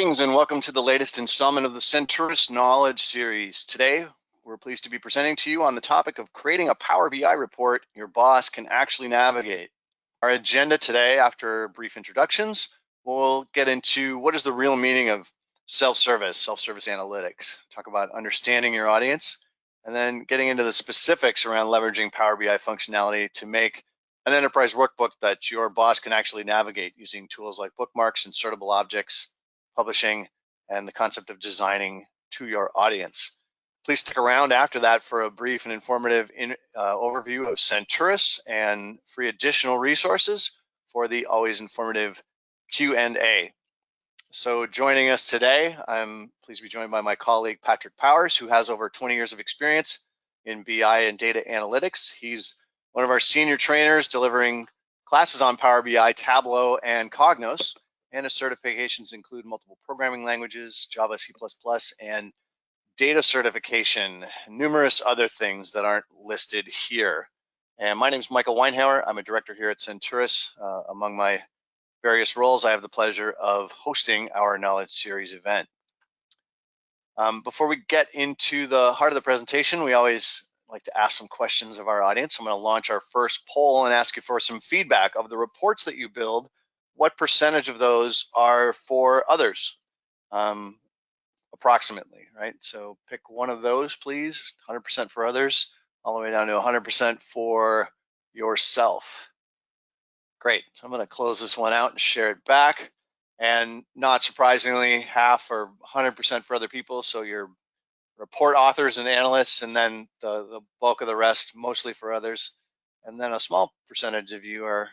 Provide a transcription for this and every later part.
Greetings and welcome to the latest installment of the Senturus Knowledge Series. Today, we're pleased to be presenting to you on the topic of creating a Power BI report your boss can actually navigate. Our agenda today, after brief introductions, we'll get into what is the real meaning of self-service analytics, talk about understanding your audience, and then getting into the specifics around leveraging Power BI functionality to make an enterprise workbook that your boss can actually navigate using tools like Bookmarks, insertable objects, publishing, and the concept of designing to your audience. Please stick around after that for a brief and informative overview of Senturus and free additional resources for the always informative Q&A. So joining us today, I'm pleased to be joined by my colleague Patrick Powers, who has over 20 years of experience in BI and data analytics. He's one of our senior trainers delivering classes on Power BI, Tableau, and Cognos, and his certifications include multiple programming languages, Java, C++, and data certification, numerous other things that aren't listed here. And my name is Michael Weinhauer. I'm a director here at Senturus. Among my various roles, I have the pleasure of hosting our Knowledge Series event. Before we get into the heart of the presentation, we always like to ask some questions of our audience. I'm going to launch our first poll and ask you for some feedback of the reports that you build. What percentage of those are for others, approximately, right? So pick one of those, please. 100% for others, all the way down to 100% for yourself. Great, so I'm gonna close this one out and share it back. And not surprisingly, half or 100% for other people. So your report authors and analysts, and then the bulk of the rest, mostly for others. And then a small percentage of you are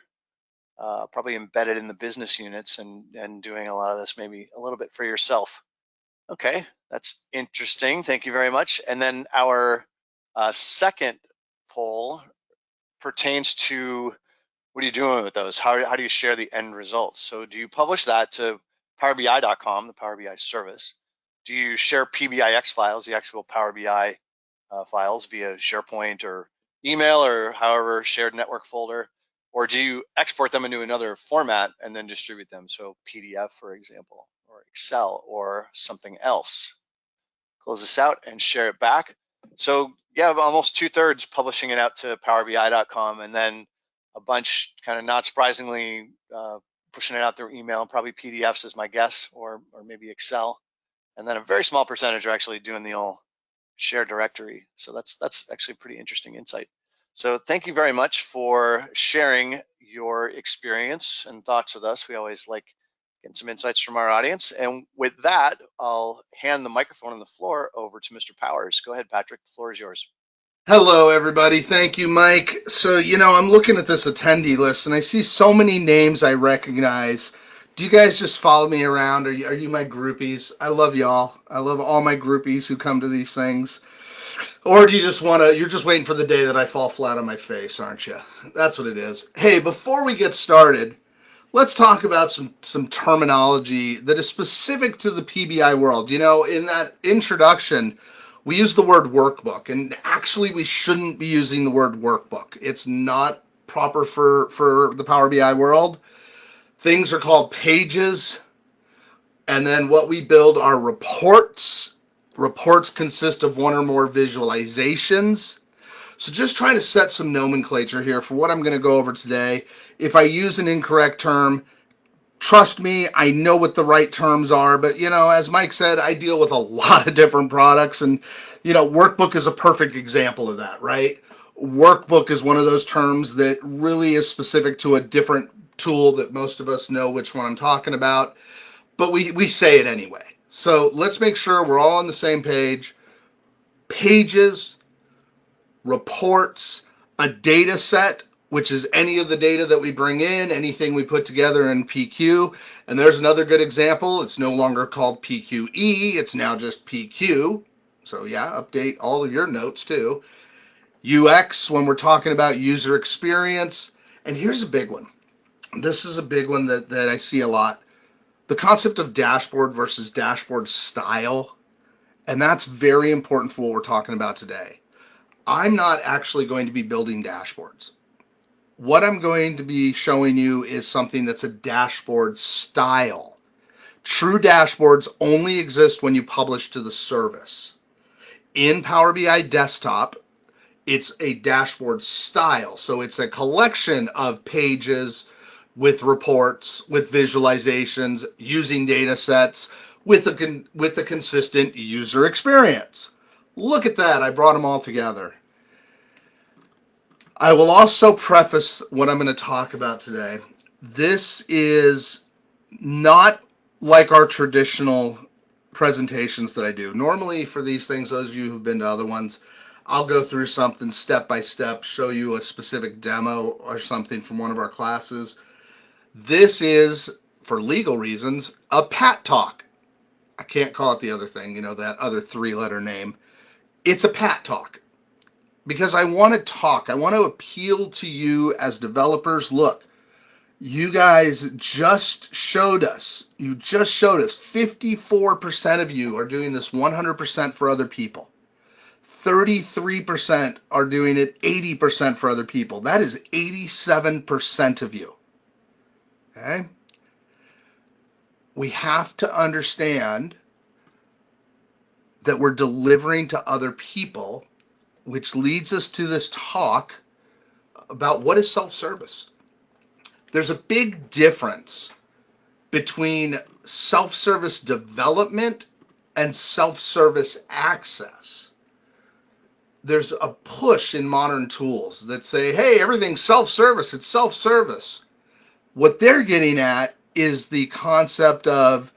probably embedded in the business units and doing a lot of this maybe a little bit for yourself. Okay, that's interesting. Thank you very much. And then our second poll pertains to what are you doing with those? How do you share the end results? So do you publish that to powerbi.com, the Power BI service? Do you share PBIX files, the actual Power BI files via SharePoint or email or however shared network folder? Or do you export them into another format and then distribute them? So PDF, for example, or Excel or something else. Close this out and share it back. So yeah, almost 2/3 publishing it out to powerbi.com, and then a bunch, kind of not surprisingly, pushing it out through email, probably PDFs is my guess, or maybe Excel. And then a very small percentage are actually doing the old shared directory. So that's actually a pretty interesting insight. So thank you very much for sharing your experience and thoughts with us. We always like getting some insights from our audience. And with that, I'll hand the microphone and the floor over to Mr. Powers. Go ahead, Patrick, the floor is yours. Hello, everybody. Thank you, Mike. So, I'm looking at this attendee list, and I see so many names I recognize. Do you guys just follow me around? Are you my groupies? I love y'all. I love all my groupies who come to these things. Or do you just you're just waiting for the day that I fall flat on my face, aren't you? That's what it is. Hey, before we get started, let's talk about some terminology that is specific to the PBI world. In that introduction, we use the word workbook, and actually we shouldn't be using the word workbook. It's not proper for the Power BI world. Things are called pages, and then what we build are reports. Reports consist of one or more visualizations. So just trying to set some nomenclature here for what I'm going to go over today. If I use an incorrect term, trust me, I know what the right terms are, but as Mike said, I deal with a lot of different products, and workbook is a perfect example of that, right? Workbook is one of those terms that really is specific to a different tool that most of us know which one I'm talking about, but we say it anyway. So let's make sure we're all on the same page. Pages, reports, a data set, which is any of the data that we bring in, anything we put together in PQ. And there's another good example. It's no longer called PQE. It's now just PQ. So yeah, update all of your notes too. UX, when we're talking about user experience. And here's a big one. This is a big one that I see a lot. The concept of dashboard versus dashboard style. And that's very important for what we're talking about today. I'm not actually going to be building dashboards. What I'm going to be showing you is something that's a dashboard style. True dashboards only exist when you publish to the service. In Power BI Desktop, it's a dashboard style. So it's a collection of pages with reports, with visualizations, using data sets, with a consistent user experience. Look at that. I brought them all together. I will also preface what I'm going to talk about today. This is not like our traditional presentations that I do. Normally for these things, those of you who've been to other ones, I'll go through something step by step, show you a specific demo or something from one of our classes. This is, for legal reasons, a pat talk. I can't call it the other thing, that other three-letter name. It's a pat talk because I want to talk. I want to appeal to you as developers. Look, you guys just showed us 54% of you are doing this 100% for other people. 33% are doing it 80% for other people. That is 87% of you. Okay? We have to understand that we're delivering to other people, which leads us to this talk about what is self-service. There's a big difference between self-service development and self-service access. There's a push in modern tools that say, hey, everything's self-service, it's self-service. What they're getting at is the concept of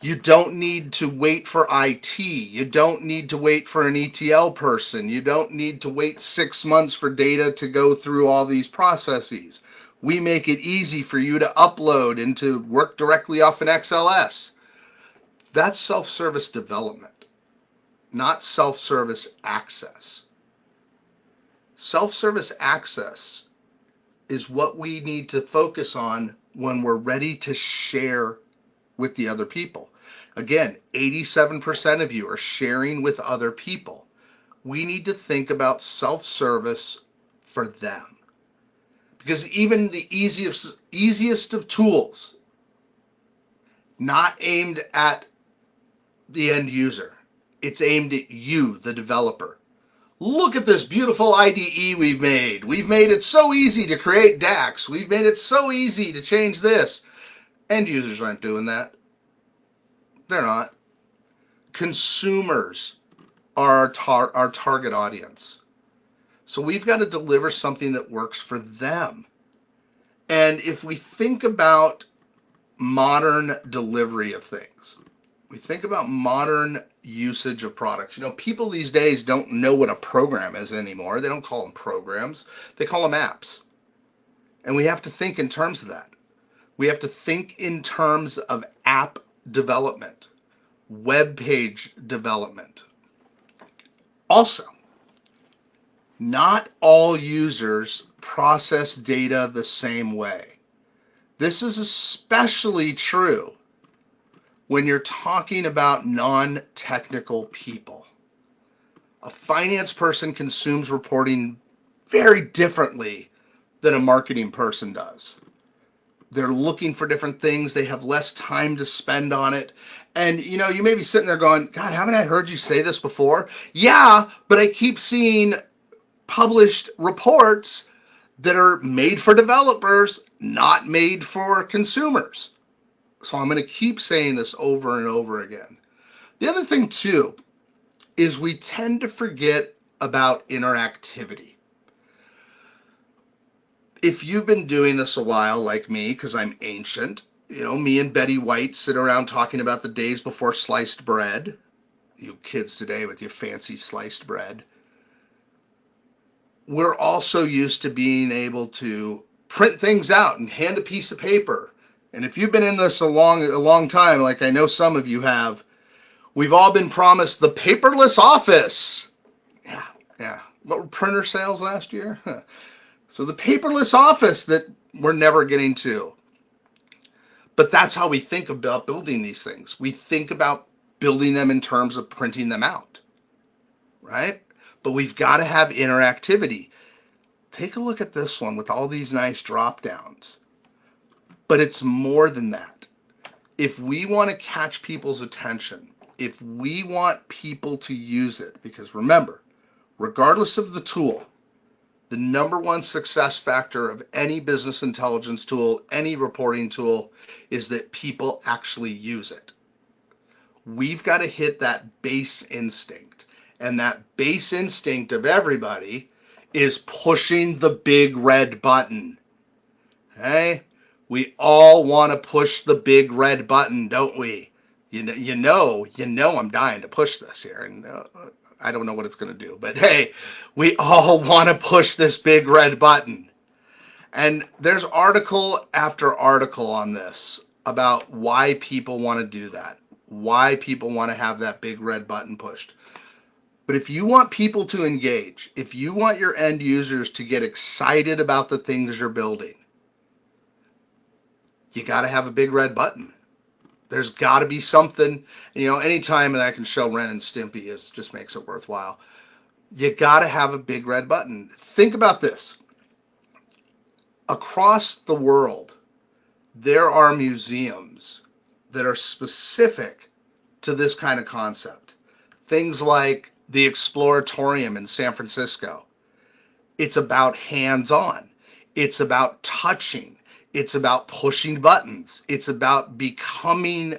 you don't need to wait for IT. You don't need to wait for an ETL person. You don't need to wait 6 months for data to go through all these processes. We make it easy for you to upload and to work directly off an XLS. That's self-service development, not self-service access. Self-service access is what we need to focus on when we're ready to share with the other people. Again, 87% of you are sharing with other people. We need to think about self-service for them. Because even the easiest of tools, not aimed at the end user, it's aimed at you, the developer. Look at this beautiful IDE we've made. We've made it so easy to create DAX. We've made it so easy to change this. End users aren't doing that. They're not. Consumers are our target audience. So we've got to deliver something that works for them. And if we think about modern delivery of things, we think about modern usage of products. People these days don't know what a program is anymore. They don't call them programs. They call them apps. And we have to think in terms of that. We have to think in terms of app development, web page development. Also, not all users process data the same way. This is especially true when you're talking about non-technical people. A finance person consumes reporting very differently than a marketing person does. They're looking for different things. They have less time to spend on it. And, you may be sitting there going, God, haven't I heard you say this before? Yeah, but I keep seeing published reports that are made for developers, not made for consumers. So I'm going to keep saying this over and over again. The other thing, too, is we tend to forget about interactivity. If you've been doing this a while, like me, because I'm ancient, me and Betty White sit around talking about the days before sliced bread. You kids today with your fancy sliced bread. We're also used to being able to print things out and hand a piece of paper. And if you've been in this a long time, like I know some of you have, we've all been promised the paperless office. Yeah. What were printer sales last year? So the paperless office that we're never getting to. But that's how we think about building these things. We think about building them in terms of printing them out, right? But we've got to have interactivity. Take a look at this one with all these nice drop downs. But it's more than that. if we want to catch people's attention, if we want people to use it, because remember, regardless of the tool, the number one success factor of any business intelligence tool, any reporting tool, is that people actually use it. We've got to hit that base instinct. And that base instinct of everybody is pushing the big red button. Okay? We all want to push the big red button, don't we? You know, I'm dying to push this here, and I don't know what it's going to do, but hey, we all want to push this big red button. And there's article after article on this about why people want to do that, why people want to have that big red button pushed. But if you want people to engage, if you want your end users to get excited about the things you're building, you got to have a big red button. There's got to be something, anytime that I can show Ren and Stimpy just makes it worthwhile. You got to have a big red button. Think about this. Across the world, there are museums that are specific to this kind of concept. Things like the Exploratorium in San Francisco. It's about hands-on. It's about touching. It's about pushing buttons. It's about becoming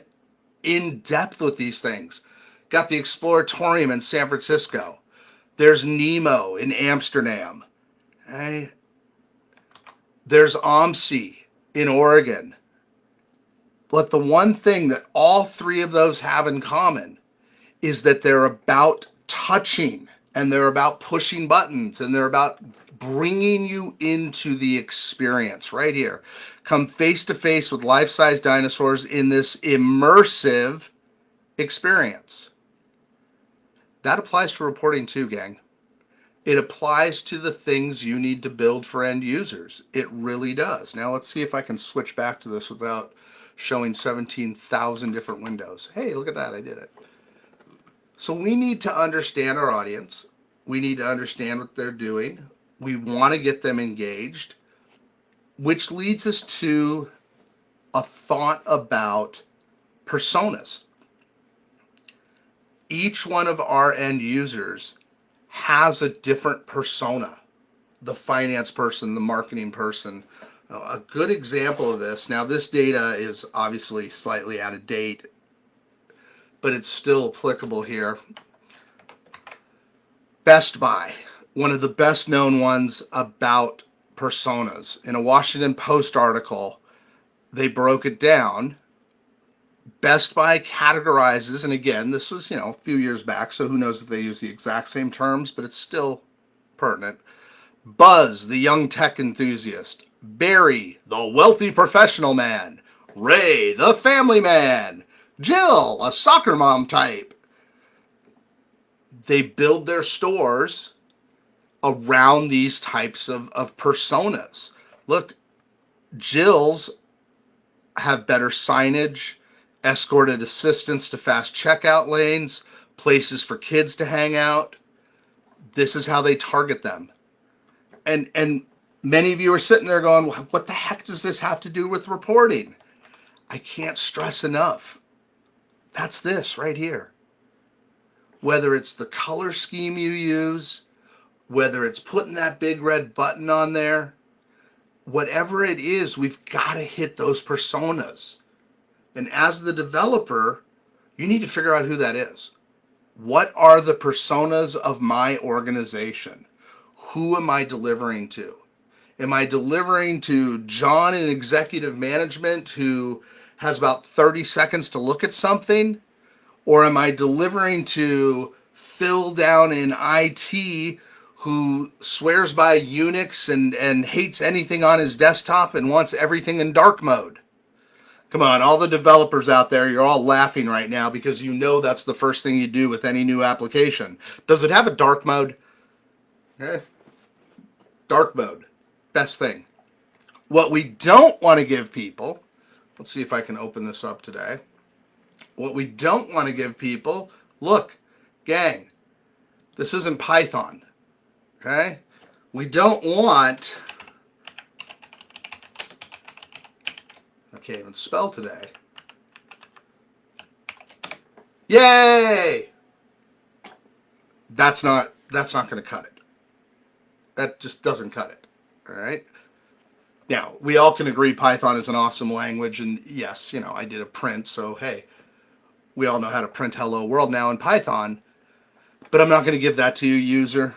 in depth with these things. Got the Exploratorium in San Francisco. There's Nemo in Amsterdam. Okay? There's OMSI in Oregon. But the one thing that all three of those have in common is that they're about touching, and they're about pushing buttons, and they're about bringing you into the experience right here. Come face to face with life-size dinosaurs in this immersive experience. That applies to reporting too, gang. It applies to the things you need to build for end users. It really does. Now let's see if I can switch back to this without showing 17,000 different windows. Hey, look at that, I did it. So we need to understand our audience. We need to understand what they're doing. We want to get them engaged, which leads us to a thought about personas. Each one of our end users has a different persona. The finance person, the marketing person. A good example of this, now this data is obviously slightly out of date, but it's still applicable here. Best Buy, one of the best known ones about personas. In a Washington Post article, they broke it down. Best Buy categorizes, and again, this was, a few years back, so who knows if they use the exact same terms, but it's still pertinent. Buzz, the young tech enthusiast. Barry, the wealthy professional man. Ray, the family man. Jill, a soccer mom type. They build their stores around these types of personas. Look, Jill's have better signage, escorted assistants to fast checkout lanes, places for kids to hang out. This is how they target them. And many of you are sitting there going, what the heck does this have to do with reporting? I can't stress enough. That's this right here. Whether it's the color scheme you use, whether it's putting that big red button on there, whatever it is, we've got to hit those personas. And as the developer, you need to figure out who that is. What are the personas of my organization? Who am I delivering to? Am I delivering to John in executive management who has about 30 seconds to look at something? Or am I delivering to Phil down in IT who swears by Unix and hates anything on his desktop and wants everything in dark mode? Come on, all the developers out there, you're all laughing right now because you know that's the first thing you do with any new application. Does it have a dark mode? Okay. Dark mode, best thing. What we don't want to give people, let's see if I can open this up today. What we don't want to give people, look, gang, this isn't Python, okay? We don't want, I can't even spell today. Yay! That's not going to cut it. That just doesn't cut it. All right. Now, we all can agree Python is an awesome language, and yes, I did a print, so hey, we all know how to print hello world now in Python, but I'm not going to give that to you, user.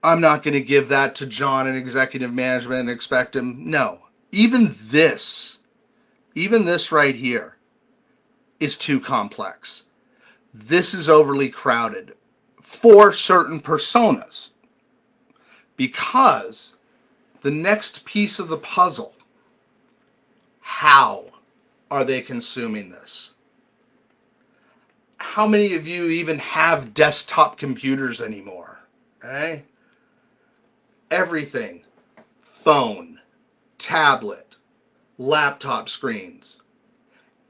I'm not going to give that to John in executive management and expect him. No. Even this right here is too complex. This is overly crowded for certain personas because the next piece of the puzzle, how are they consuming this? How many of you even have desktop computers anymore? Okay? Everything, phone, tablet, laptop screens.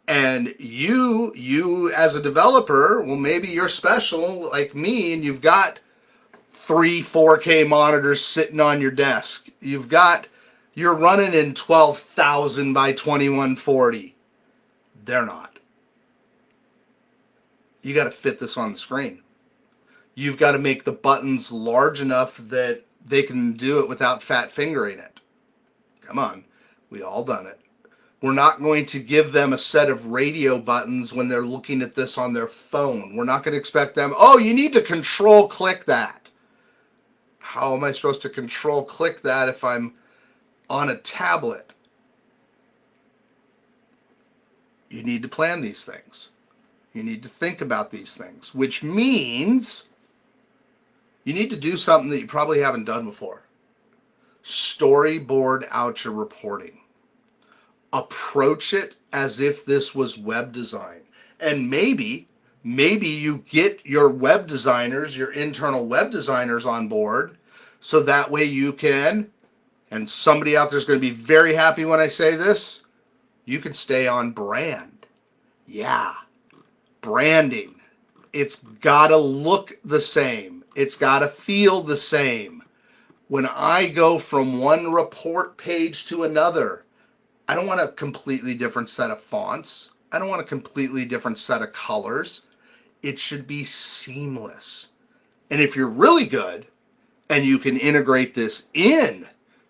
And you as a developer, well, maybe you're special like me and you've got 4K monitors sitting on your desk. You're running in 12,000 by 2140. They're not. You got to fit this on the screen. You've got to make the buttons large enough that they can do it without fat fingering it. Come on, we all done it. We're not going to give them a set of radio buttons when they're looking at this on their phone. We're not going to expect them, oh, you need to control click that. How am I supposed to control click that if I'm on a tablet? You need to plan these things. You need to think about these things, which means you need to do something that you probably haven't done before. Storyboard out your reporting. Approach it as if this was web design. And maybe you get your web designers, your internal web designers on board, so that way you can, and somebody out there is going to be very happy when I say this, you can stay on brand. Yeah, branding. It's got to look the same. It's got to feel the same. When I go from one report page to another, I don't want a completely different set of fonts. I don't want a completely different set of colors. It should be seamless. And if you're really good and you can integrate this in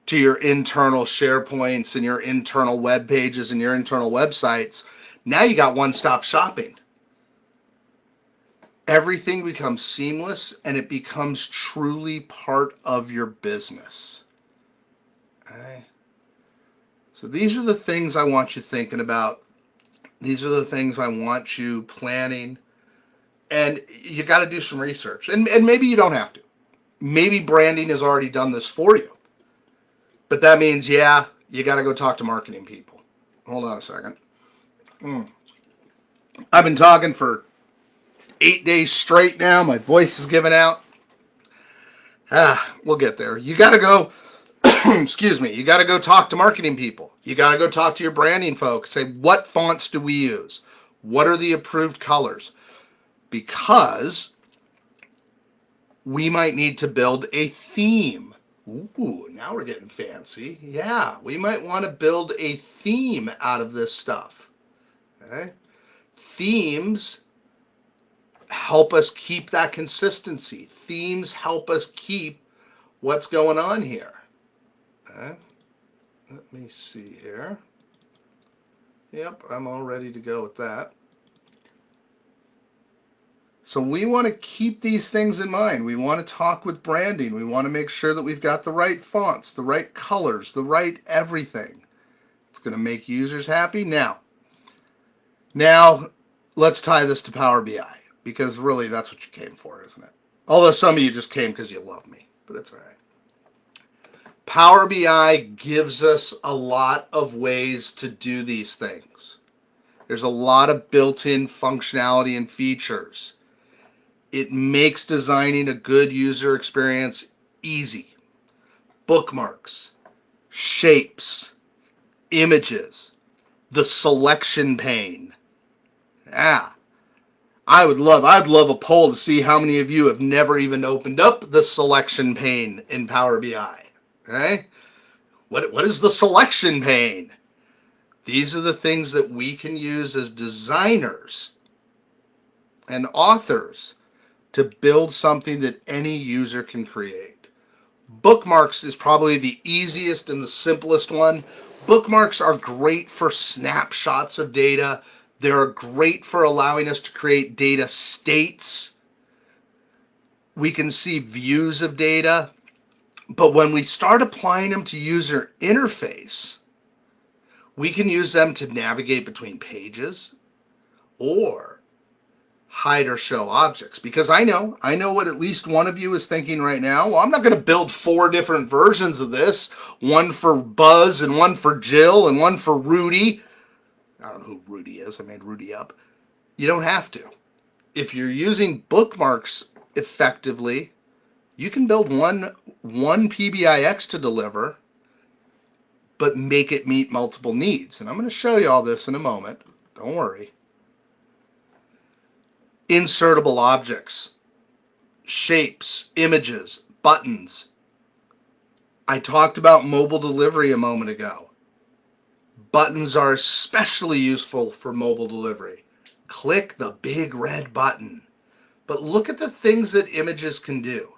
to your internal SharePoints and your internal web pages and your internal websites, now you got one-stop shopping. Everything becomes seamless and it becomes truly part of your business. Okay? So these are the things I want you thinking about. These are the things I want you planning. And you got to do some research. And maybe you don't have to. Maybe branding has already done this for you. But that means, yeah, you got to go talk to marketing people. Hold on a second. I've been talking for 8 days straight now. My voice is giving out. We'll get there. You got to go, excuse me, you got to go talk to marketing people. You got to go talk to your branding folks. Say, what fonts do we use? What are the approved colors? Because we might need to build a theme. Ooh, now we're getting fancy. Yeah, we might want to build a theme out of this stuff. Okay? Themes help us keep that consistency. Themes help us keep what's going on here. Okay? Let me see here. Yep, I'm all ready to go with that. So we want to keep these things in mind. We want to talk with branding. We want to make sure that we've got the right fonts, the right colors, the right everything. It's going to make users happy. Now, let's tie this to Power BI, because really that's what you came for, isn't it? Although some of you just came because you love me, but it's all right. Power BI gives us a lot of ways to do these things. There's a lot of built-in functionality and features. It makes designing a good user experience easy. Bookmarks, shapes, images, the selection pane. I'd love a poll to see how many of you have never even opened up the selection pane in Power BI. Okay? What is the selection pane? These are the things that we can use as designers and authors to build something that any user can create. Bookmarks is probably the easiest and the simplest one. Bookmarks are great for snapshots of data. They're great for allowing us to create data states. We can see views of data. But when we start applying them to user interface, we can use them to navigate between pages or hide or show objects. Because I know what at least one of you is thinking right now. Well, I'm not going to build 4 different versions of this, one for Buzz and one for Jill and one for Rudy. I don't know who Rudy is. I made Rudy up. You don't have to. If you're using Bookmarks effectively, you can build one PBIX to deliver, but make it meet multiple needs. And I'm going to show you all this in a moment. Don't worry. Insertable objects, shapes, images, buttons. I talked about mobile delivery a moment ago. Buttons are especially useful for mobile delivery. Click the big red button. But look at the things that images can do.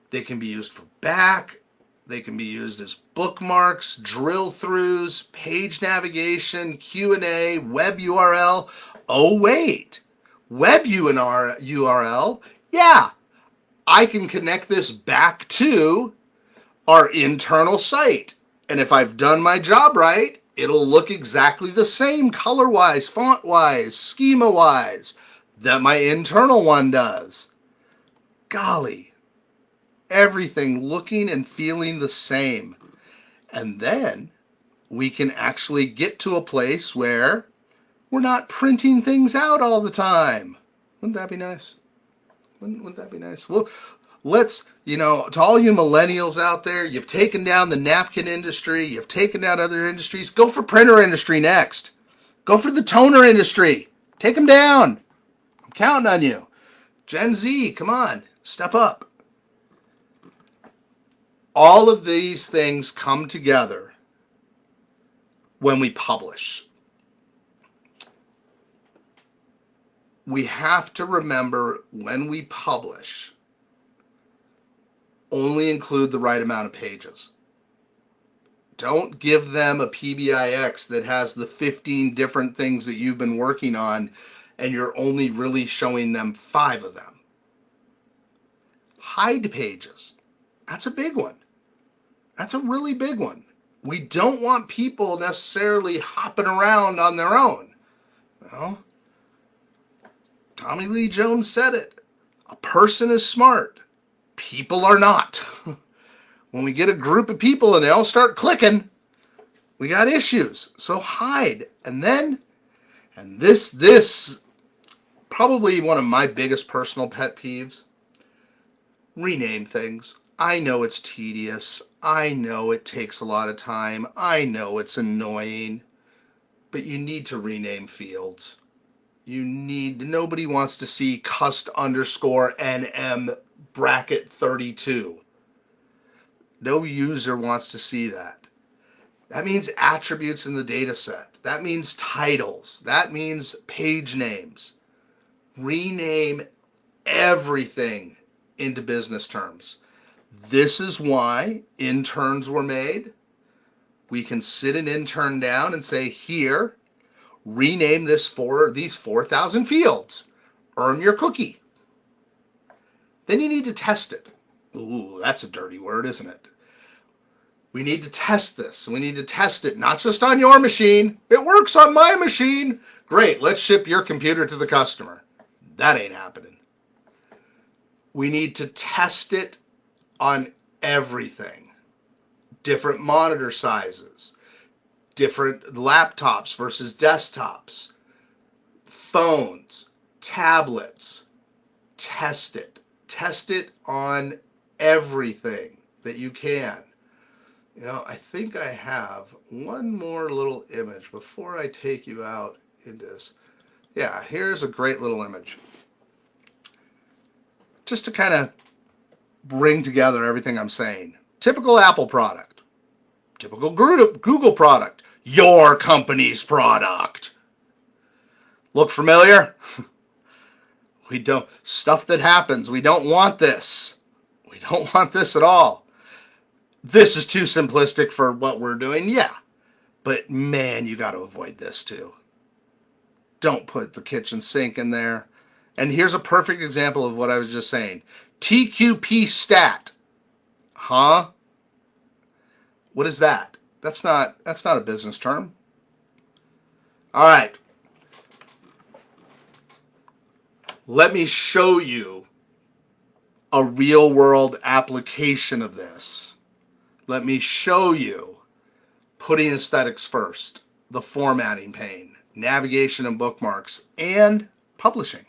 They can be used for back. They can be used as bookmarks, drill throughs, page navigation, Q&A, web URL. Oh, wait. Web URL? Yeah, I can connect this back to our internal site. And if I've done my job right, it'll look exactly the same color-wise, font-wise, schema-wise that my internal one does. Golly, everything looking and feeling the same. And then we can actually get to a place where we're not printing things out all the time. Wouldn't that be nice? Wouldn't that be nice? Well, let's, to all you millennials out there, you've taken down the napkin industry, you've taken down other industries. Go for printer industry next. Go for the toner industry. Take them down. I'm counting on you. Gen Z, come on, step up. All of these things come together when we publish. We have to remember when we publish, only include the right amount of pages. Don't give them a PBIX that has the 15 different things that you've been working on and you're only really showing them 5 of them. Hide pages. That's a big one. That's a really big one. We don't want people necessarily hopping around on their own. Well, Tommy Lee Jones said it. A person is smart. People are not. When we get a group of people and they all start clicking, we got issues. So hide. And this probably one of my biggest personal pet peeves, rename things. I know it's tedious. I know it takes a lot of time. I know it's annoying. But you need to rename fields. Nobody wants to see cust underscore NM bracket 32. No user wants to see that. That means attributes in the data set. That means titles. That means page names. Rename everything into business terms. This is why interns were made. We can sit an intern down and say, here, rename these 4,000 fields. Earn your cookie. Then you need to test it. Ooh, that's a dirty word, isn't it? We need to test this. We need to test it not just on your machine. It works on my machine. Great, let's ship your computer to the customer. That ain't happening. We need to test it on everything. Different monitor sizes, different laptops versus desktops, phones, tablets. Test it. Test it on everything that you can. I think I have one more little image before I take you out into this. Yeah, here's a great little image. Just to kind of bring together everything I'm saying. Typical Apple product. Typical Google product. Your company's product. Look familiar? We don't, stuff that happens. We don't want this. We don't want this at all. This is too simplistic for what we're doing. Yeah. But man, you got to avoid this too. Don't put the kitchen sink in there. And here's a perfect example of what I was just saying. TQP stat. Huh? What is that? That's not a business term. All right. Let me show you a real world application of this. Let me show you putting aesthetics first, the formatting pane, navigation and bookmarks, and publishing.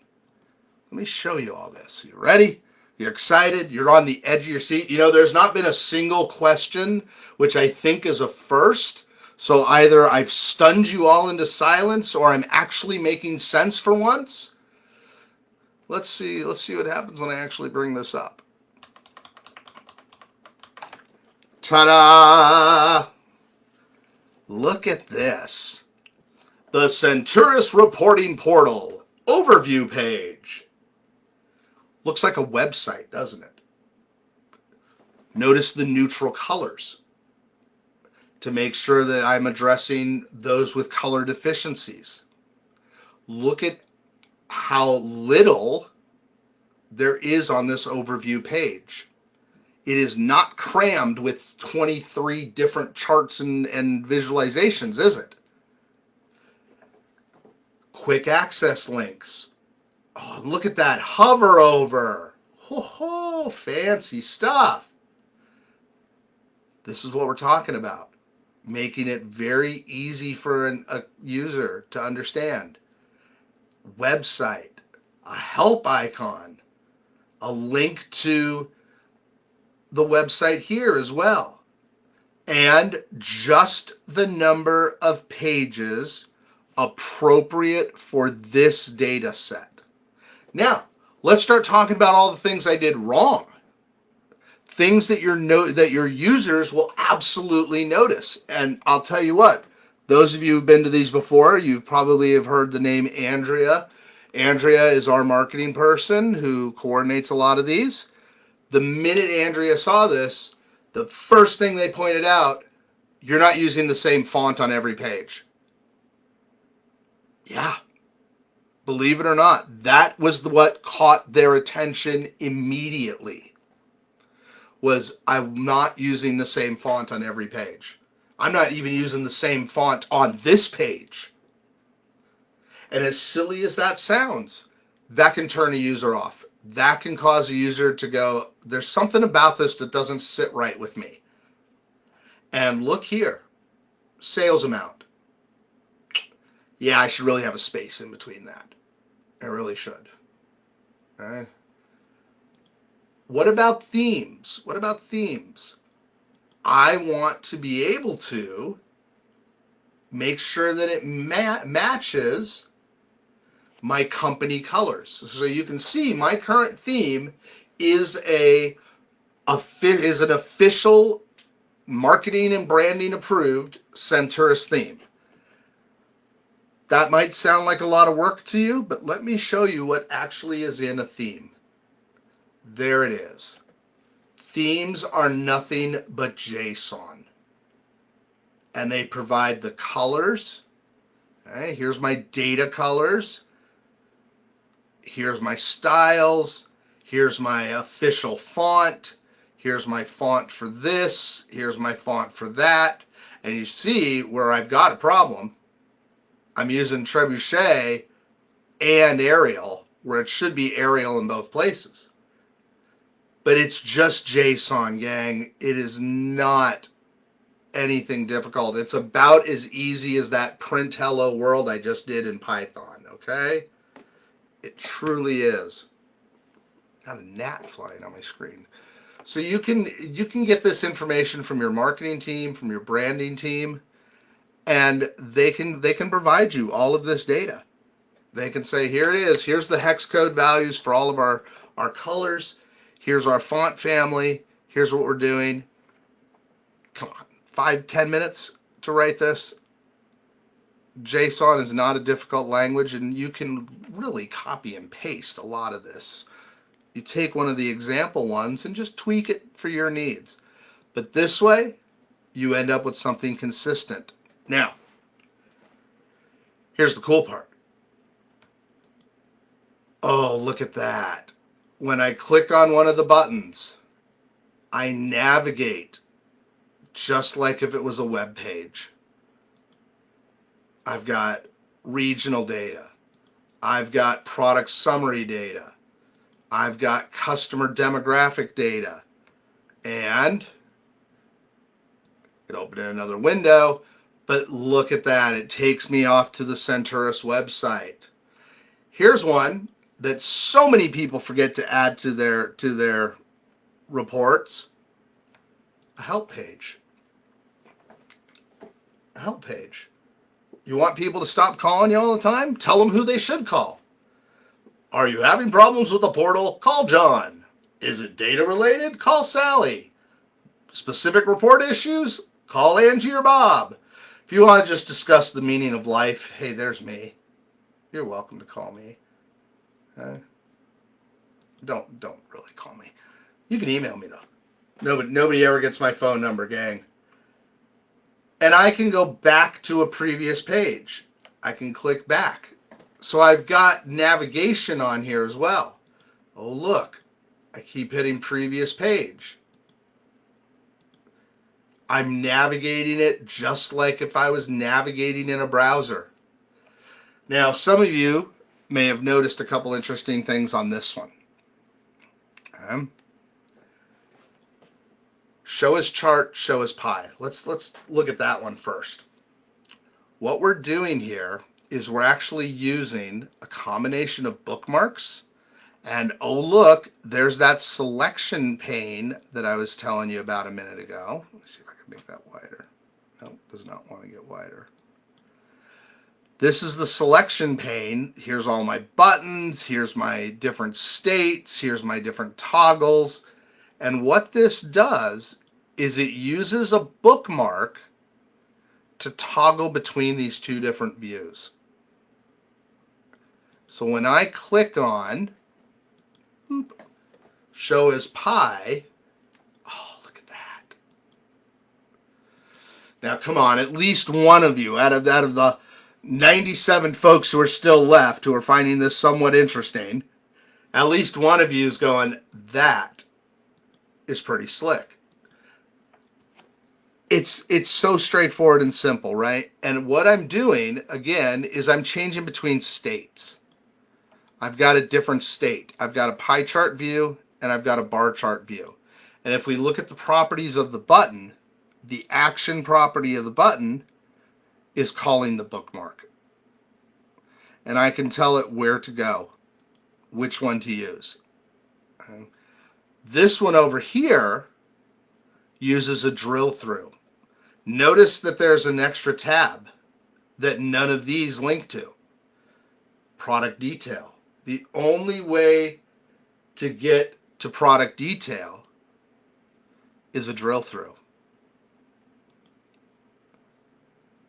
Let me show you all this. You ready? You're excited? You're on the edge of your seat? You know, there's not been a single question, which I think is a first. So either I've stunned you all into silence or I'm actually making sense for once. Let's see what happens when I actually bring this up. Ta-da! Look at this. The Senturus reporting portal overview page. Looks like a website, doesn't it? Notice the neutral colors to make sure that I'm addressing those with color deficiencies. Look at how little there is on this overview page. It is not crammed with 23 different charts and visualizations, is it? Quick access links. Oh, look at that hover over. Oh, fancy stuff. This is what we're talking about. Making it very easy for a user to understand. Website, a help icon, a link to the website here as well, and just the number of pages appropriate for this data set. Now, let's start talking about all the things I did wrong. Things that your users will absolutely notice. And I'll tell you what, those of you who've been to these before, you probably have heard the name Andrea. Andrea is our marketing person who coordinates a lot of these. The minute Andrea saw this, the first thing they pointed out, you're not using the same font on every page. Yeah, believe it or not, that was what caught their attention immediately. Was I'm not using the same font on every page. I'm not even using the same font on this page. And as silly as that sounds, that can turn a user off. That can cause a user to go, there's something about this that doesn't sit right with me. And look here, sales amount. Yeah, I should really have a space in between that. I really should. All right. What about themes? What about themes? I want to be able to make sure that it matches my company colors. So you can see my current theme is an official marketing and branding approved Senturus theme. That might sound like a lot of work to you, but let me show you what actually is in a theme. There it is. Themes are nothing but JSON. And they provide the colors. Okay, here's my data colors. Here's my styles. Here's my official font. Here's my font for this. Here's my font for that. And you see where I've got a problem. I'm using Trebuchet and Arial, where it should be Arial in both places. But it's just JSON, gang. It is not anything difficult. It's about as easy as that print hello world I just did in Python, okay? It truly is. Got a gnat flying on my screen. So you can get this information from your marketing team, from your branding team, and they can provide you all of this data. They can say, here it is. Here's the hex code values for all of our colors. Here's our font family. Here's what we're doing. Come on, 5-10 minutes to write this. JSON is not a difficult language, and you can really copy and paste a lot of this. You take one of the example ones and just tweak it for your needs. But this way, you end up with something consistent. Now, here's the cool part. Oh, look at that. When I click on one of the buttons, I navigate just like if it was a web page. I've got regional data. I've got product summary data. I've got customer demographic data. And it opened in another window, but look at that. It takes me off to the Senturus website. Here's one that so many people forget to add to their reports. A help page. A help page. You want people to stop calling you all the time? Tell them who they should call. Are you having problems with the portal? Call John. Is it data related? Call Sally. Specific report issues? Call Angie or Bob. If you want to just discuss the meaning of life, hey, there's me. You're welcome to call me. Don't really call me. You can email me though. Nobody ever gets my phone number, gang. And I can go back to a previous page. I can click back. So I've got navigation on here as well. Oh, look, I keep hitting previous page. I'm navigating it just like if I was navigating in a browser. Now, some of you may have noticed a couple interesting things on this one. Show as chart, show as pie. Let's look at that one first. What we're doing here is we're actually using a combination of bookmarks, and oh look, there's that selection pane that I was telling you about a minute ago. Let's see if I can make that wider. Nope, does not want to get wider. This is the selection pane. Here's all my buttons, here's my different states, here's my different toggles. And what this does is it uses a bookmark to toggle between these two different views. So when I click on show as pie, oh, look at that. Now, come on, at least one of you out of the 97 folks who are still left who are finding this somewhat interesting, at least one of you is going, that is pretty slick. It's so straightforward and simple, right? And what I'm doing, again, is I'm changing between states. I've got a different state. I've got a pie chart view and I've got a bar chart view. And if we look at the properties of the button, the action property of the button is calling the bookmark. And I can tell it where to go, which one to use. This one over here uses a drill through. Notice that there's an extra tab that none of these link to. Product detail. The only way to get to product detail is a drill through.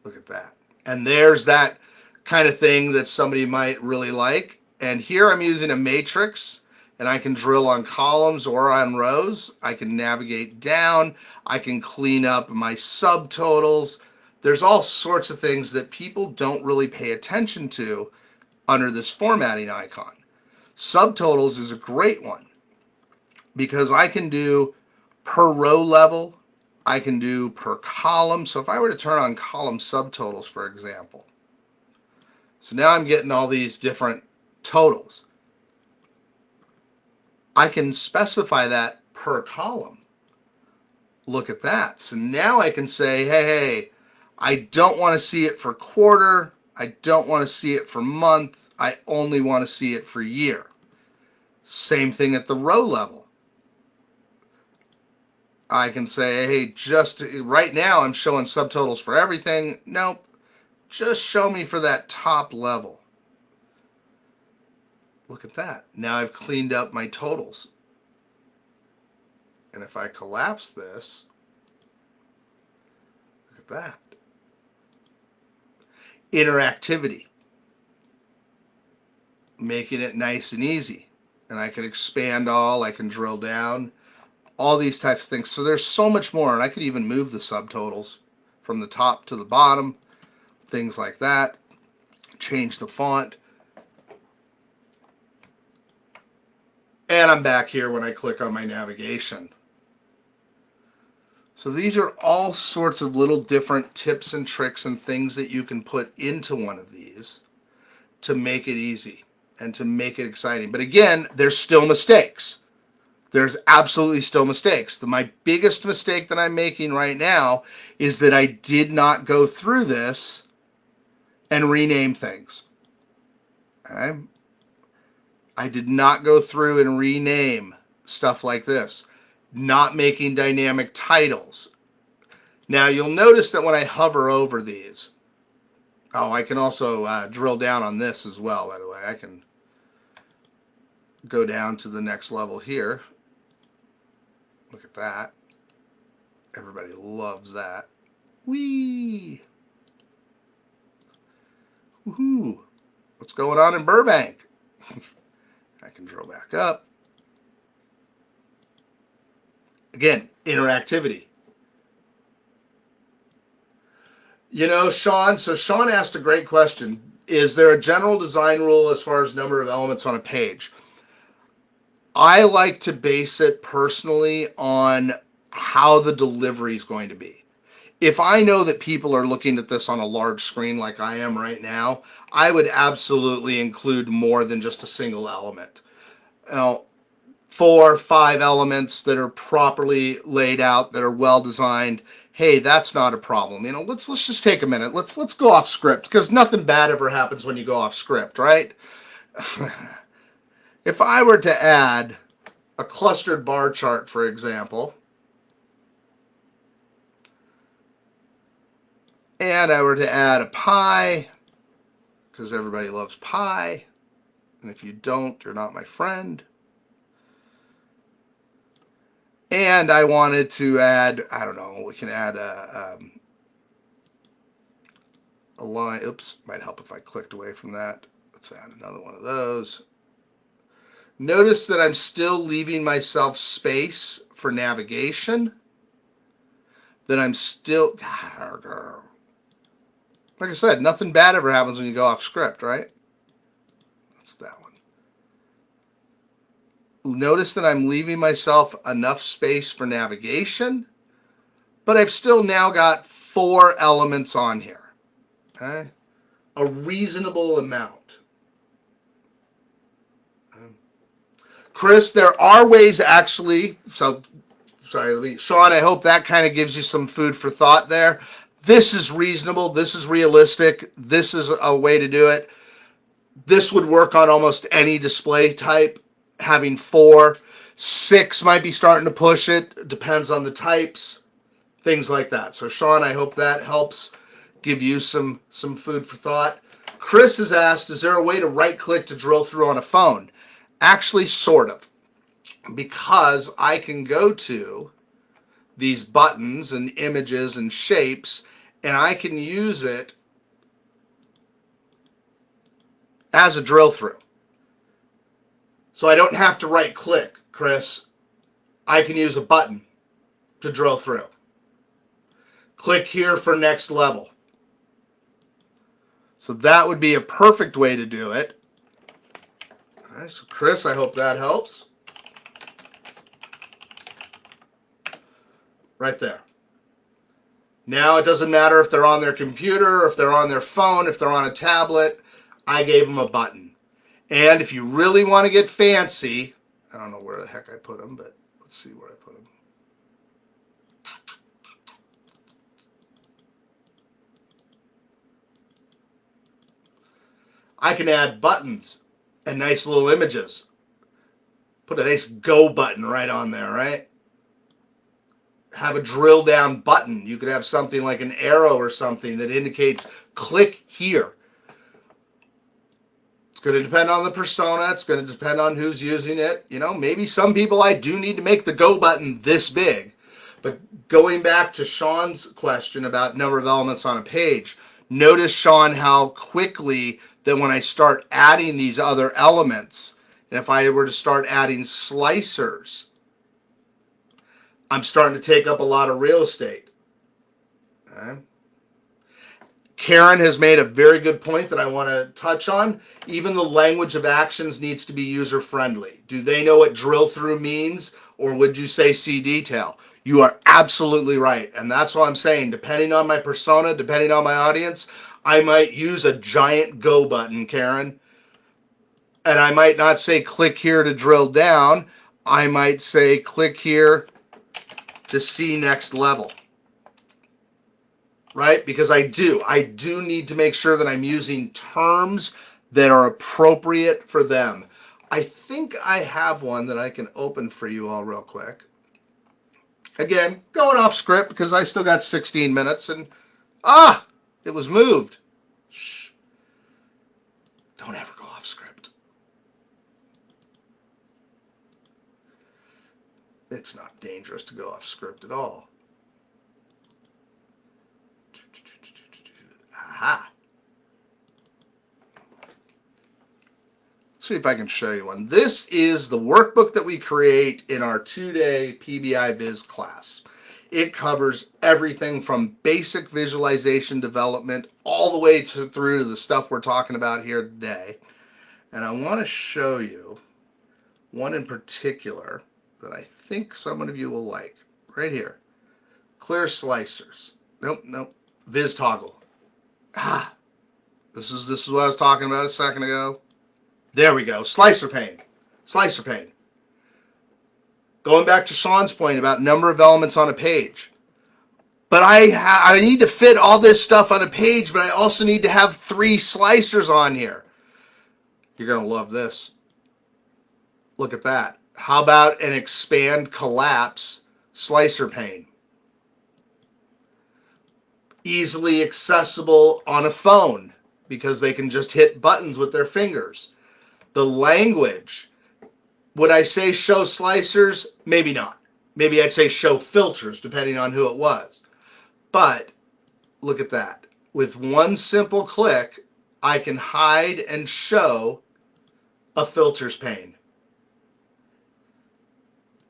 Look at that. And there's that kind of thing that somebody might really like. And here I'm using a matrix, and I can drill on columns or on rows. I can navigate down. I can clean up my subtotals. There's all sorts of things that people don't really pay attention to under this formatting icon. Subtotals is a great one because I can do per row level. I can do per column. So if I were to turn on column subtotals, for example, so now I'm getting all these different totals. I can specify that per column. Look at that. So now I can say, hey, I don't want to see it for quarter. I don't want to see it for month. I only want to see it for year. Same thing at the row level. I can say, hey, just right now I'm showing subtotals for everything. Nope, just show me for that top level. Look at that. Now I've cleaned up my totals. And if I collapse this, look at that. interactivity, making it nice and easy. And I can expand all, I can drill down, all these types of things. So there's so much more, and I could even move the subtotals from the top to the bottom, things like that. Change the font. And I'm back here when I click on my navigation. So these are all sorts of little different tips and tricks and things that you can put into one of these to make it easy and to make it exciting. But again, there's still mistakes. There's absolutely still mistakes. My biggest mistake that I'm making right now is that I did not go through this and rename things. Okay? I did not go through and rename stuff like this. Not making dynamic titles. Now you'll notice that when I hover over these, I can also drill down on this as well, by the way. I can go down to the next level here. Look at that. Everybody loves that. Whee! Woohoo! What's going on in Burbank? I can drill back up. Again, interactivity. You know, Sean asked a great question. Is there a general design rule as far as number of elements on a page? I like to base it personally on how the delivery is going to be. If I know that people are looking at this on a large screen like I am right now, I would absolutely include more than just a single element. Now, 4 or 5 elements that are properly laid out, that are well designed, hey, that's not a problem. You know, let's just take a minute. Let's go off script, because nothing bad ever happens when you go off script, right? If I were to add a clustered bar chart, for example, and I were to add a pie, because everybody loves pie, and if you don't, you're not my friend. And I wanted to add, I don't know, we can add a line. Oops, might help if I clicked away from that. Let's add another one of those. Notice that I'm still leaving myself space for navigation. That I'm still, like I said, nothing bad ever happens when you go off script, right? That's that one. Notice that I'm leaving myself enough space for navigation, but I've still now got 4 elements on here. Okay? A reasonable amount. Chris, there are ways actually, Sean, I hope that kind of gives you some food for thought there. This is reasonable. This is realistic. This is a way to do it. This would work on almost any display type. Having 4, 6 might be starting to push it. Depends on the types, things like that. So Sean, I hope that helps give you some food for thought. Chris has asked, is there a way to right-click to drill through on a phone? Actually, sort of, because I can go to these buttons and images and shapes, and I can use it as a drill through. So I don't have to right click, Chris. I can use a button to drill through. Click here for next level. So that would be a perfect way to do it. All right, so Chris, I hope that helps. Right there. Now it doesn't matter if they're on their computer, if they're on their phone, if they're on a tablet. I gave them a button. And if you really want to get fancy, I don't know where the heck I put them, but let's see where I put them. I can add buttons and nice little images. Put a nice go button right on there, right? Have a drill down button. You could have something like an arrow or something that indicates click here. It's going to depend on the persona. It's going to depend on who's using it. You know, maybe some people I do need to make the go button this big. But going back to Sean's question about number of elements on a page, Notice, Sean, how quickly that when I start adding these other elements, and if I were to start adding slicers, I'm starting to take up a lot of real estate. Okay. Karen has made a very good point that I want to touch on. Even the language of actions needs to be user friendly. Do they know what drill through means, or would you say see detail? You are absolutely right. And that's what I'm saying. Depending on my persona, depending on my audience, I might use a giant go button, Karen. And I might not say click here to drill down. I might say click here to see next level. Right? Because I do need to make sure that I'm using terms that are appropriate for them. I think I have one that I can open for you all real quick. Again, going off script because I still got 16 minutes and it was moved. Shh. Don't ever go off script. It's not dangerous to go off script at all. Aha. Let's see if I can show you one. This is the workbook that we create in our 2-day PBI Biz class. It covers everything from basic visualization development all the way through to the stuff we're talking about here today. And I want to show you one in particular that I think some of you will like. Right here. Clear slicers. Nope. Viz toggle. This is what I was talking about a second ago. There we go. Slicer pane. Going back to Sean's point about number of elements on a page. But I need to fit all this stuff on a page, but I also need to have 3 slicers on here. You're going to love this. Look at that. How about an expand collapse slicer pane? Easily accessible on a phone because they can just hit buttons with their fingers. The language, would I say show slicers? Maybe not. Maybe I'd say show filters depending on who it was. But look at that. With one simple click, I can hide and show a filters pane.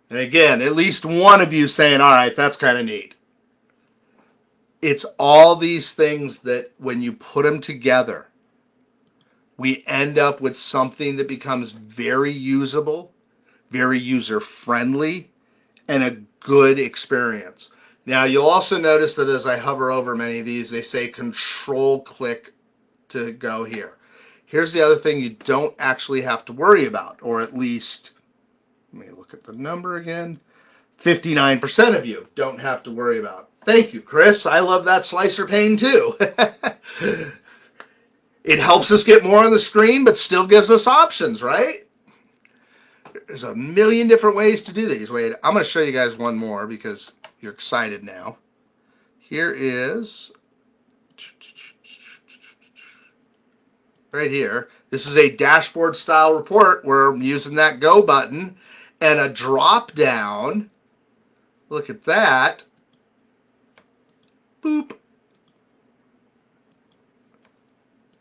And again, at least one of you saying, all right, that's kind of neat. It's all these things that when you put them together, we end up with something that becomes very usable, very user-friendly, and a good experience. Now, you'll also notice that as I hover over many of these, they say control-click to go here. Here's the other thing you don't actually have to worry about, or at least, let me look at the number again, 59% of you don't have to worry about. Thank you, Chris. I love that slicer pane too. It helps us get more on the screen, but still gives us options, right? There's a million different ways to do these. Wait, I'm going to show you guys one more because you're excited now. Here is, right here, this is a dashboard style report where I'm using that go button and a drop down. Look at that. Boop.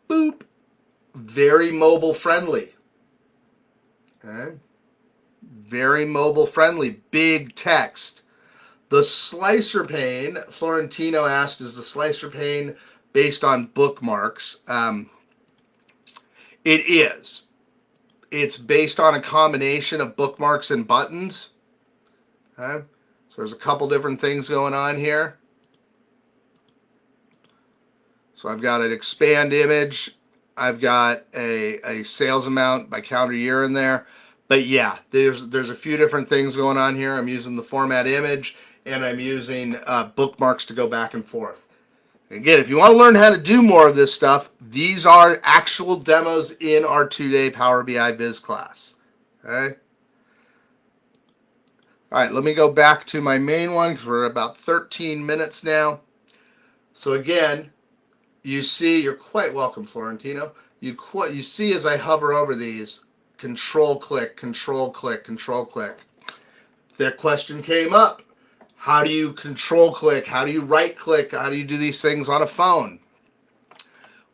Boop. Very mobile friendly. Okay. Very mobile friendly. Big text. The slicer pane, Florentino asked, is the slicer pane based on bookmarks? It is. It's based on a combination of bookmarks and buttons. Okay. So there's a couple different things going on here. So I've got an expand image. I've got a sales amount by calendar year in there. But yeah, there's a few different things going on here. I'm using the format image, and I'm using bookmarks to go back and forth. Again, if you want to learn how to do more of this stuff, these are actual demos in our 2-day Power BI Biz class. Okay. All right, let me go back to my main one because we're about 13 minutes now. So again, you see, you're quite welcome, Florentino. You see as I hover over these, control click, control click, control click. That question came up. How do you control click? How do you right click? How do you do these things on a phone?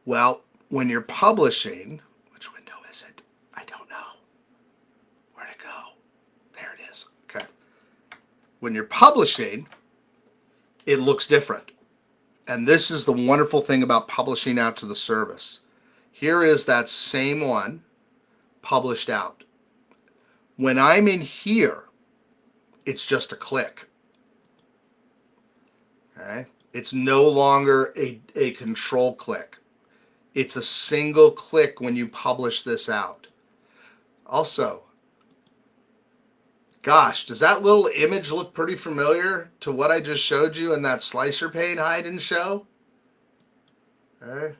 Well, when you're publishing, which window is it? I don't know. Where'd it go? There it is. Okay. When you're publishing, it looks different. And this is the wonderful thing about publishing out to the service. Here is that same one published out. When I'm in here, it's just a click. Okay? It's no longer a control click. It's a single click when you publish this out. Also, gosh, does that little image look pretty familiar to what I just showed you in that slicer pane hide and show? Okay.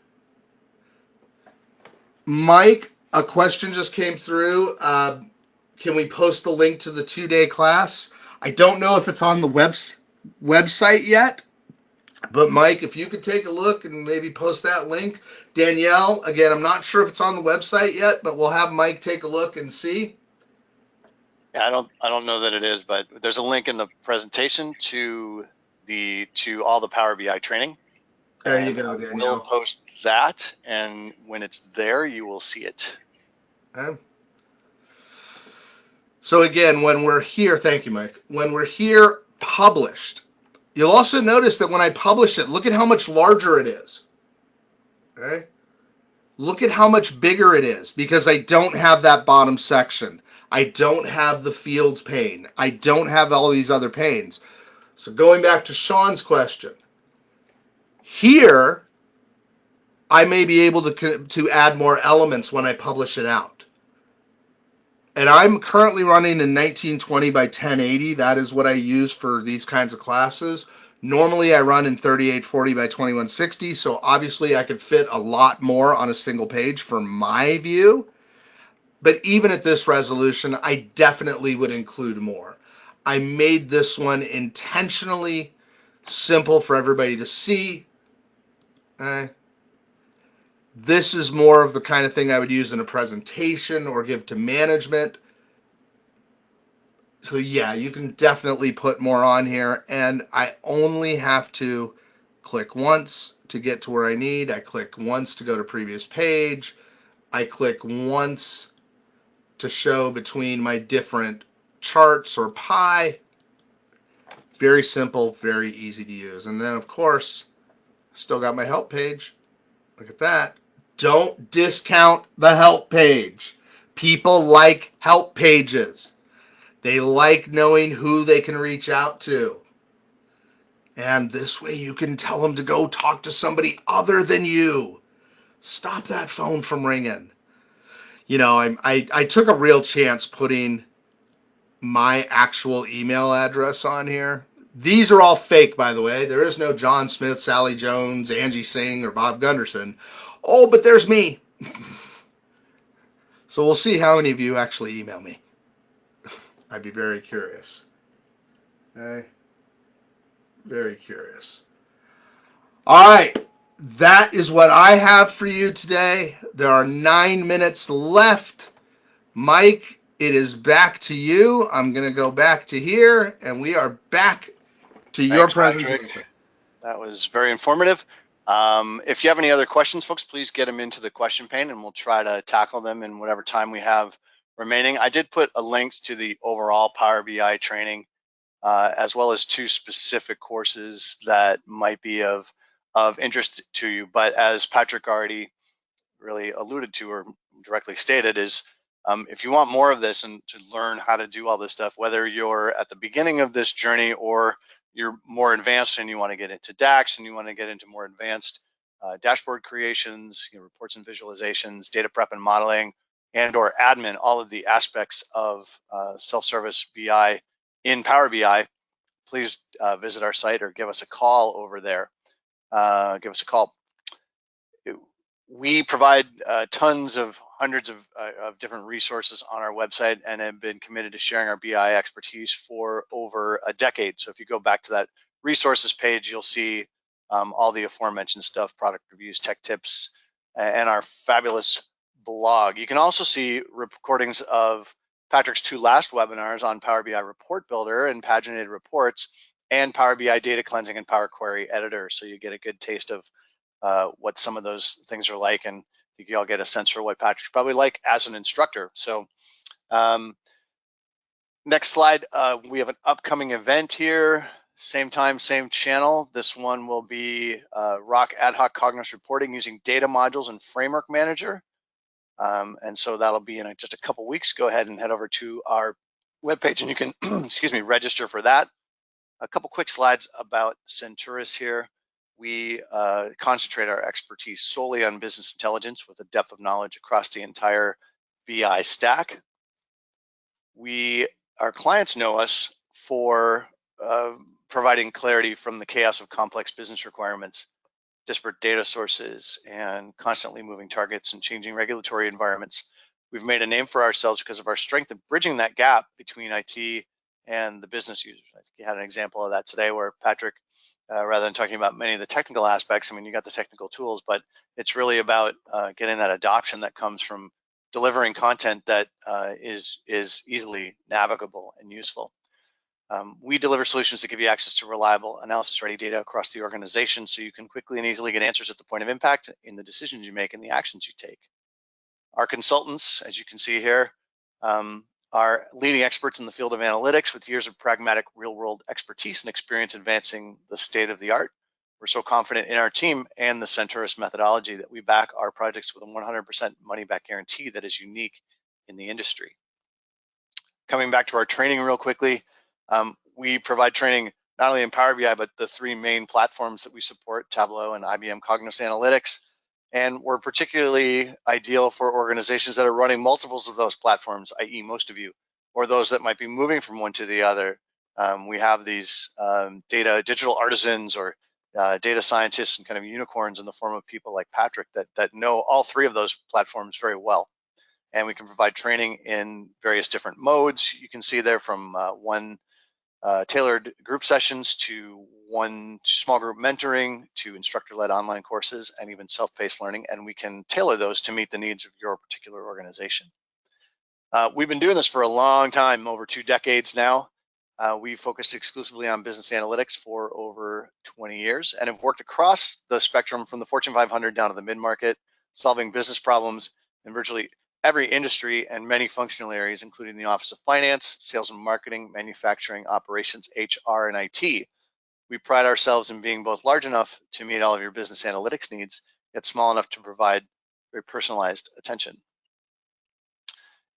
Mike, a question just came through. Can we post the link to the 2-day class? I don't know if it's on the website yet, but Mike, if you could take a look and maybe post that link. Danielle, again, I'm not sure if it's on the website yet, but we'll have Mike take a look and see. Yeah, I don't know that it is, but there's a link in the presentation to all the Power BI training. There you And go, I Danielle. will post that, and when it's there, you will see it. Okay. So again, when we're here, thank you, Mike. When we're here published, you'll also notice that when I publish it, look at how much larger it is. Okay. Look at how much bigger it is because I don't have that bottom section. I don't have the fields pane. I don't have all these other panes. So going back to Sean's question, here I may be able to add more elements when I publish it out. And I'm currently running in 1920 by 1080. That is what I use for these kinds of classes. Normally I run in 3840 by 2160, so obviously I could fit a lot more on a single page for my view. But even at this resolution, I definitely would include more. I made this one intentionally simple for everybody to see. This is more of the kind of thing I would use in a presentation or give to management. So yeah, you can definitely put more on here, and I only have to click once to get to where I need. I click once to go to previous page. I click once to show between my different charts or pie. Very simple, very easy to use. And then of course, still got my help page. Look at that. Don't discount the help page. People like help pages. They like knowing who they can reach out to. And this way you can tell them to go talk to somebody other than you. Stop that phone from ringing. You know, I took a real chance putting my actual email address on here. These are all fake, by the way. There is no John Smith, Sally Jones, Angie Singh, or Bob Gunderson. Oh, but there's me. So we'll see how many of you actually email me. I'd be very curious. Okay? Very curious. All right. That is what I have for you today. There are 9 minutes left. Mike, it is back to you. I'm going to go back to here, and we are back to your presentation. Patrick. That was very informative. If you have any other questions, folks, please get them into the question pane, and we'll try to tackle them in whatever time we have remaining. I did put a link to the overall Power BI training, as well as 2 specific courses that might be of interest to you. But as Patrick already really alluded to or directly stated is, if you want more of this and to learn how to do all this stuff, whether you're at the beginning of this journey or you're more advanced and you want to get into DAX and you want to get into more advanced dashboard creations, reports and visualizations, data prep and modeling, and or admin, all of the aspects of self-service BI in Power BI, please visit our site or give us a call over there. Give us a call. We provide tons of hundreds of different resources on our website and have been committed to sharing our BI expertise for over a decade. So if you go back to that resources page, you'll see all the aforementioned stuff, product reviews, tech tips, and our fabulous blog. You can also see recordings of Patrick's 2 last webinars on Power BI Report Builder and paginated reports and Power BI data cleansing and Power Query Editor. So you get a good taste of what some of those things are like, and I think you all get a sense for what Patrick's probably like as an instructor. So next slide, we have an upcoming event here. Same time, same channel. This one will be Rock Ad Hoc Cognos Reporting using data modules and Framework Manager. And so that'll be in just a couple weeks. Go ahead and head over to our webpage and you can, excuse me, register for that. A couple quick slides about Senturus here. We concentrate our expertise solely on business intelligence with a depth of knowledge across the entire BI stack. Our clients know us for providing clarity from the chaos of complex business requirements, disparate data sources, and constantly moving targets and changing regulatory environments. We've made a name for ourselves because of our strength in bridging that gap between IT and the business users. I think you had an example of that today where Patrick, rather than talking about many of the technical aspects, I mean, you got the technical tools, but it's really about getting that adoption that comes from delivering content that is easily navigable and useful. We deliver solutions that give you access to reliable, analysis-ready data across the organization so you can quickly and easily get answers at the point of impact in the decisions you make and the actions you take. Our consultants, as you can see here, are leading experts in the field of analytics with years of pragmatic real-world expertise and experience advancing the state of the art. We're so confident in our team and the Senturus methodology that we back our projects with a 100% money-back guarantee that is unique in the industry. Coming back to our training real quickly, we provide training not only in Power BI, but the three main platforms that we support, Tableau and IBM Cognos Analytics. And we're particularly ideal for organizations that are running multiples of those platforms, i.e. most of you, or those that might be moving from one to the other. We have these digital artisans or data scientists and kind of unicorns in the form of people like Patrick that know all three of those platforms very well. And we can provide training in various different modes. You can see there from one tailored group sessions to one small group mentoring to instructor-led online courses and even self-paced learning. And we can tailor those to meet the needs of your particular organization. We've been doing this for a long time, over 2 decades now. We focused exclusively on business analytics for over 20 years and have worked across the spectrum from the Fortune 500 down to the mid-market, solving business problems in virtually every industry and many functional areas, including the Office of Finance, Sales and Marketing, Manufacturing, Operations, HR, and IT. We pride ourselves in being both large enough to meet all of your business analytics needs, yet small enough to provide very personalized attention.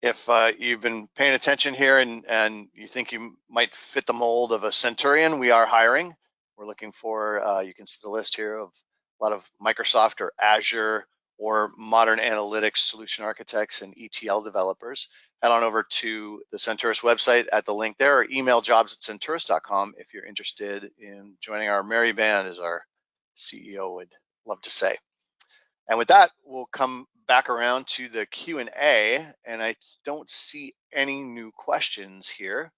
If you've been paying attention here and you think you might fit the mold of a Centurion, we are hiring. We're looking for, you can see the list here of a lot of Microsoft or Azure or modern analytics solution architects and ETL developers. Head on over to the Senturus website at the link there, or email jobs@senturus.com if you're interested in joining our merry band, as our CEO would love to say. And with that, we'll come back around to the Q&A, and I don't see any new questions here.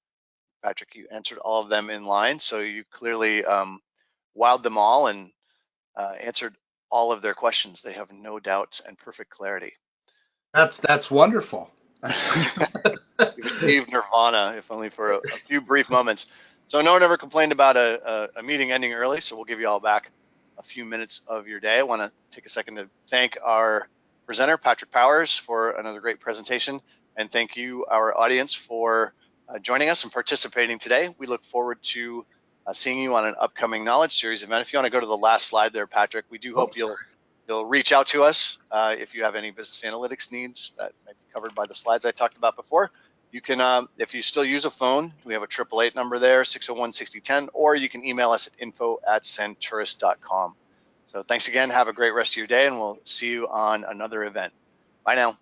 Patrick, you answered all of them in line, so you clearly wowed them all and answered all of their questions. They have no doubts and perfect clarity. That's wonderful. You've achieved nirvana, if only for a few brief moments. So no one ever complained about a meeting ending early, so we'll give you all back a few minutes of your day. I want to take a second to thank our presenter, Patrick Powers, for another great presentation, and thank you, our audience, for joining us and participating today. We look forward to seeing you on an upcoming Knowledge Series event. If you want to go to the last slide there, Patrick, we do hope you'll reach out to us if you have any business analytics needs that might be covered by the slides I talked about before. You can, if you still use a phone, we have a 888 number there, 601-6010, or you can email us at info@senturus.com. So thanks again. Have a great rest of your day, and we'll see you on another event. Bye now.